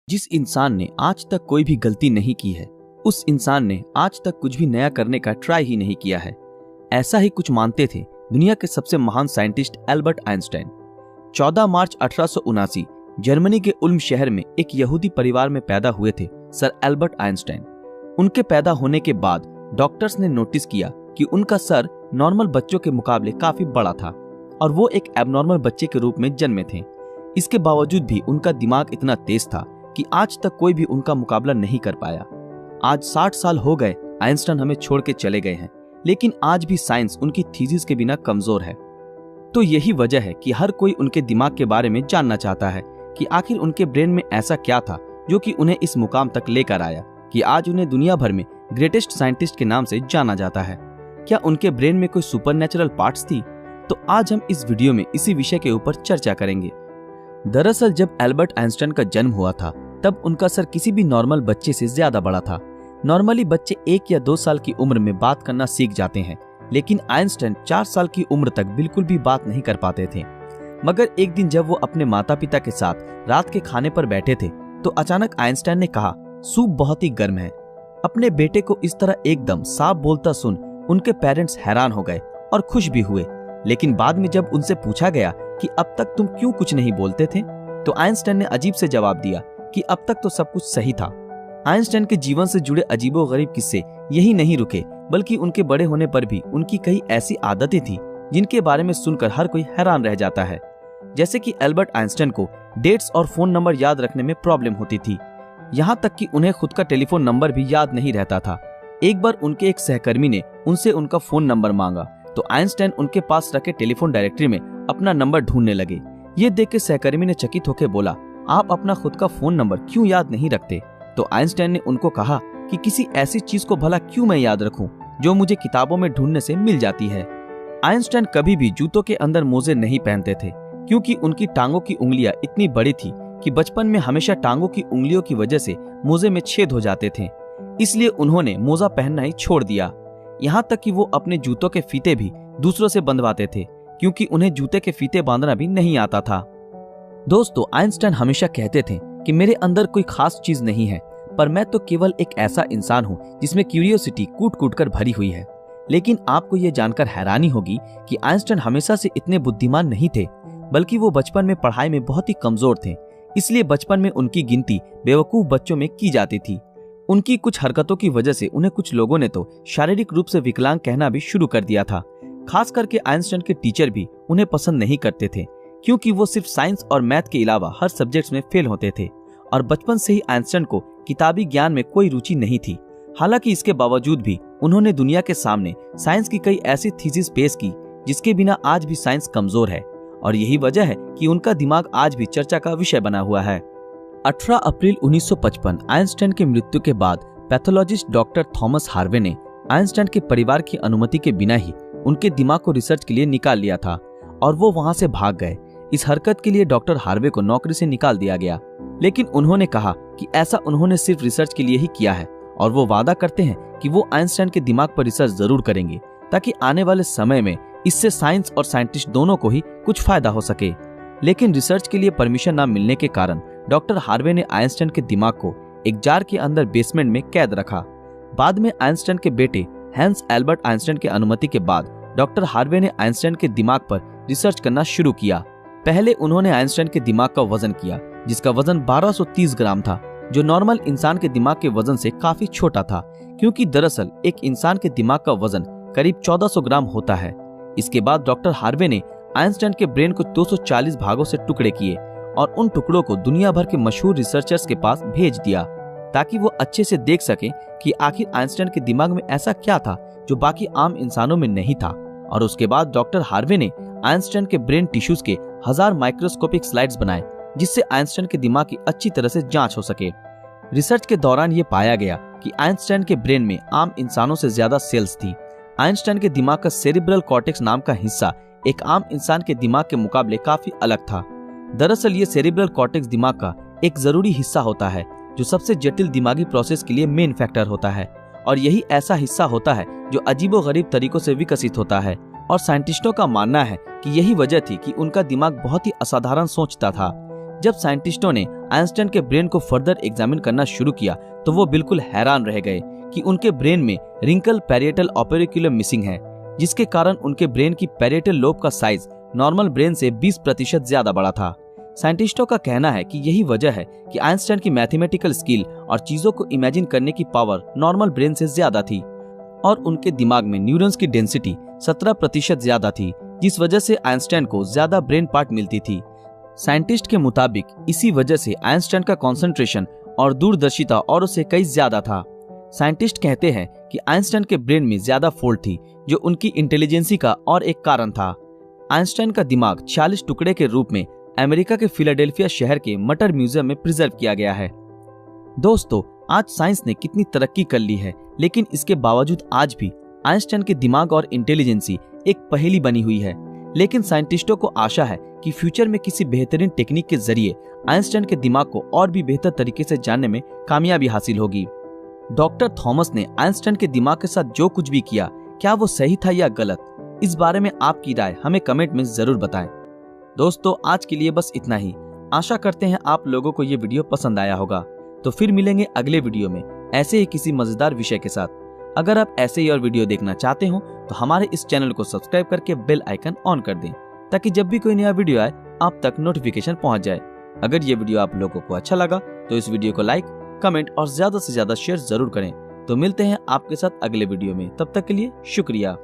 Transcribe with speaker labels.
Speaker 1: जिस इंसान ने आज तक कोई भी गलती नहीं की है, उस इंसान ने आज तक कुछ भी नया करने का ट्राई ही नहीं किया है। ऐसा ही कुछ मानते थे दुनिया के सबसे महान साइंटिस्ट एल्बर्ट आइंस्टाइन। 14 मार्च 1879 जर्मनी के उल्म शहर में एक यहूदी परिवार में पैदा हुए थे सर एल्बर्ट आइंस्टाइन। उनके पैदा होने के बाद डॉक्टर्स ने नोटिस किया कि उनका सर नॉर्मल बच्चों के मुकाबले काफी बड़ा था और वो एक एबनॉर्मल बच्चे के रूप में जन्मे थे। इसके बावजूद भी उनका दिमाग इतना तेज था कि आज तक कोई भी उनका मुकाबला नहीं कर पाया। आज 60 साल हो गए आइंस्टाइन हमें छोड़ के चले गए हैं, लेकिन आज भी साइंस उनकी थीसिस के बिना कमजोर है। तो यही वजह है कि हर कोई उनके दिमाग के बारे में जानना चाहता है कि आखिर उनके ब्रेन में ऐसा क्या था जो कि उन्हें इस मुकाम तक लेकर आया कि आज उन्हें दुनिया भर में ग्रेटेस्ट साइंटिस्ट के नाम से जाना जाता है। क्या उनके ब्रेन में कोई सुपरनैचुरल पार्ट्स थी? तो आज हम इस वीडियो में इसी विषय के ऊपर चर्चा करेंगे। दरअसल जब एल्बर्ट आइंस्टाइन का जन्म हुआ था तब उनका सर किसी भी नॉर्मल बच्चे से ज्यादा बड़ा था। नॉर्मली बच्चे 1 या 2 साल की उम्र में बात करना सीख जाते हैं, लेकिन आइंस्टाइन 4 साल की उम्र तक बिल्कुल भी बात नहीं कर पाते थे। मगर एक दिन जब वो अपने माता पिता के साथ रात के खाने पर बैठे थे तो अचानक आइंस्टाइन ने कहा, सूप बहुत ही गर्म है। अपने बेटे को इस तरह एकदम साफ बोलता सुन उनके पेरेंट्स हैरान हो गए और खुश भी हुए। लेकिन बाद में जब उनसे पूछा गया कि अब तक तुम क्यों कुछ नहीं बोलते थे, तो आइंस्टाइन ने अजीब से जवाब दिया कि अब तक तो सब कुछ सही था। आइंस्टाइन के जीवन से जुड़े अजीबोगरीब किस्से यही नहीं रुके, बल्कि उनके बड़े होने पर भी उनकी कई ऐसी आदतें थी जिनके बारे में सुनकर हर कोई हैरान रह जाता है। जैसे कि एल्बर्ट आइंस्टाइन को डेट्स और फोन नंबर याद रखने में प्रॉब्लम होती थी, यहाँ तक कि उन्हें खुद का टेलीफोन नंबर भी याद नहीं रहता था। एक बार उनके एक सहकर्मी ने उनसे उनका फोन नंबर मांगा तो आइंस्टाइन उनके पास रखे टेलीफोन डायरेक्टरी में अपना नंबर ढूंढने लगे। ये देख के सहकर्मी ने चकित होकर बोला, आप अपना खुद का फोन नंबर क्यों याद नहीं रखते? तो आइंस्टाइन ने उनको कहा कि किसी ऐसी चीज को भला क्यों मैं याद रखूं जो मुझे किताबों में ढूंढने से मिल जाती है। आइंस्टाइन कभी भी जूतों के अंदर मोजे नहीं पहनते थे, क्योंकि उनकी टांगों की उंगलियां इतनी बड़ी थी कि बचपन में हमेशा टांगों की उंगलियों की वजह से मोजे में छेद हो जाते थे। इसलिए उन्होंने मोजा पहनना ही छोड़ दिया। यहाँ तक कि वो अपने जूतों के फीते भी दूसरों से बंधवाते थे, क्योंकि उन्हें जूते के फीते बांधना भी नहीं आता था। दोस्तों, आइंस्टाइन हमेशा कहते थे कि मेरे अंदर कोई खास चीज नहीं है, पर मैं तो केवल एक ऐसा इंसान हूँ जिसमें क्यूरियोसिटी कूट कूट कर भरी हुई है। लेकिन आपको ये जानकर हैरानी होगी कि आइंस्टाइन हमेशा से इतने बुद्धिमान नहीं थे, बल्कि वो बचपन में पढ़ाई में बहुत ही कमजोर थे। इसलिए बचपन में उनकी गिनती बेवकूफ बच्चों में की जाती थी। उनकी कुछ हरकतों की वजह से उन्हें कुछ लोगों ने तो शारीरिक रूप से विकलांग कहना भी शुरू कर दिया था। खास करके आइंस्टाइन के टीचर भी उन्हें पसंद नहीं करते थे, क्योंकि वो सिर्फ साइंस और मैथ के अलावा हर सब्जेक्ट्स में फेल होते थे और बचपन से ही आइंस्टाइन को किताबी ज्ञान में कोई रुचि नहीं थी। हालांकि इसके बावजूद भी उन्होंने दुनिया के सामने साइंस की कई ऐसी थीसिस पेश की जिसके बिना आज भी साइंस कमजोर है, और यही वजह है कि उनका दिमाग आज भी चर्चा का विषय बना हुआ है। 18 अप्रैल 1955 आइंस्टाइन की मृत्यु के बाद पैथोलॉजिस्ट डॉक्टर थॉमस हार्वे ने आइंस्टाइन के परिवार की अनुमति के बिना ही उनके दिमाग को रिसर्च के लिए निकाल लिया था और वो वहां से भाग गए। इस हरकत के लिए डॉक्टर हार्वे को नौकरी से निकाल दिया गया, लेकिन उन्होंने कहा कि ऐसा उन्होंने सिर्फ रिसर्च के लिए ही किया है और वो वादा करते हैं कि वो आइंस्टाइन के दिमाग पर रिसर्च जरूर करेंगे, ताकि आने वाले समय में इससे साइंस और साइंटिस्ट दोनों को ही कुछ फायदा हो सके। लेकिन रिसर्च के लिए परमिशन न मिलने के कारण डॉक्टर हार्वे ने आइंस्टाइन के दिमाग को एक जार के अंदर बेसमेंट में कैद रखा। बाद में आइंस्टाइन के बेटे हैंस एल्बर्ट आइंस्टाइन की अनुमति के बाद डॉक्टर हार्वे ने आइंस्टाइन के दिमाग पर रिसर्च करना शुरू किया। पहले उन्होंने आइंस्टाइन के दिमाग का वजन किया, जिसका वजन 1230 ग्राम था, जो नॉर्मल इंसान के दिमाग के वजन से काफी छोटा था, क्योंकि दरअसल एक इंसान के दिमाग का वजन करीब 1400 ग्राम होता है। इसके बाद डॉक्टर हार्वे ने आइंस्टाइन के ब्रेन को 240 भागों से टुकड़े किए और उन टुकड़ों को दुनिया भर के मशहूर रिसर्चर्स के पास भेज दिया, ताकि वो अच्छे से देख सके कि आखिर आइंस्टाइन के दिमाग में ऐसा क्या था जो बाकी आम इंसानों में नहीं था। और उसके बाद डॉक्टर हार्वे ने आइंस्टाइन के ब्रेन टिश्यूज के 1000 माइक्रोस्कोपिक स्लाइड्स बनाए, जिससे आइंस्टाइन के दिमाग की अच्छी तरह से जांच हो सके। रिसर्च के दौरान ये पाया गया कि आइंस्टाइन के ब्रेन में आम इंसानों से ज्यादा सेल्स थी। आइंस्टाइन के दिमाग का सेरिब्रल कॉर्टेक्स नाम का हिस्सा एक आम इंसान के दिमाग के मुकाबले काफी अलग था। दरअसल ये सेरिब्रल कॉर्टेक्स दिमाग का एक जरूरी हिस्सा होता है जो सबसे जटिल दिमागी प्रोसेस के लिए मेन फैक्टर होता है, और यही ऐसा हिस्सा होता है जो अजीबोगरीब तरीकों से विकसित होता है। और साइंटिस्टों का मानना है कि यही वजह थी कि उनका दिमाग बहुत ही असाधारण सोचता था। जब साइंटिस्टों ने आइंस्टाइन के ब्रेन को फर्दर एग्जामिन करना शुरू किया तो वो बिल्कुल हैरान रह गए कि उनके ब्रेन में रिंकल पैरिएटल ओपेरिकुलम मिसिंग है, जिसके कारण उनके ब्रेन की पैरिएटल लोब का साइज नॉर्मल ब्रेन से 20% ज्यादा बड़ा था। साइंटिस्टों का कहना है कि यही वजह है कि आइंस्टाइन की मैथमेटिकल स्किल और चीजों को इमेजिन करने की पावर नॉर्मल ब्रेन से ज्यादा थी और उनके दिमाग में न्यूरॉन्स की डेंसिटी 17% ज्यादा थी, जिस वजह से आइंस्टाइन को ज्यादा ब्रेन पार्ट मिलती थी। साइंटिस्ट के मुताबिक इसी वजह से आइंस्टाइन का कंसंट्रेशन और दूरदर्शिता औरों से कई ज्यादा था। साइंटिस्ट कहते हैं कि आइंस्टाइन के ब्रेन में ज्यादा फोल्ड थी, जो उनकी इंटेलिजेंसी का और एक कारण था। आइंस्टाइन का दिमाग 46 टुकड़े के रूप में अमेरिका के फिलाडेल्फिया शहर के मटर म्यूजियम में प्रिजर्व किया गया है। दोस्तों, आज साइंस ने कितनी तरक्की कर ली है, लेकिन इसके बावजूद आज भी आइंस्टाइन के दिमाग और इंटेलिजेंसी एक पहेली बनी हुई है। लेकिन साइंटिस्टों को आशा है कि फ्यूचर में किसी बेहतरीन टेक्निक के जरिए आइंस्टाइन के दिमाग को और भी बेहतर तरीके से जानने में कामयाबी हासिल होगी। डॉक्टर थॉमस ने आइंस्टाइन के दिमाग के साथ जो कुछ भी किया, क्या वो सही था या गलत? इस बारे में आपकी राय हमें कमेंट में जरूर बताएं। दोस्तों, आज के लिए बस इतना ही। आशा करते हैं आप लोगों को ये वीडियो पसंद आया होगा। तो फिर मिलेंगे अगले वीडियो में ऐसे ही किसी मजेदार विषय के साथ। अगर आप ऐसे ही और वीडियो देखना चाहते हो तो हमारे इस चैनल को सब्सक्राइब करके बेल आइकन ऑन कर दें, ताकि जब भी कोई नया वीडियो आए आप तक नोटिफिकेशन पहुंच जाए। अगर ये वीडियो आप लोगों को अच्छा लगा तो इस वीडियो को लाइक, कमेंट और ज्यादा से ज्यादा शेयर जरूर करें। तो मिलते हैं आपके साथ अगले वीडियो में, तब तक के लिए शुक्रिया।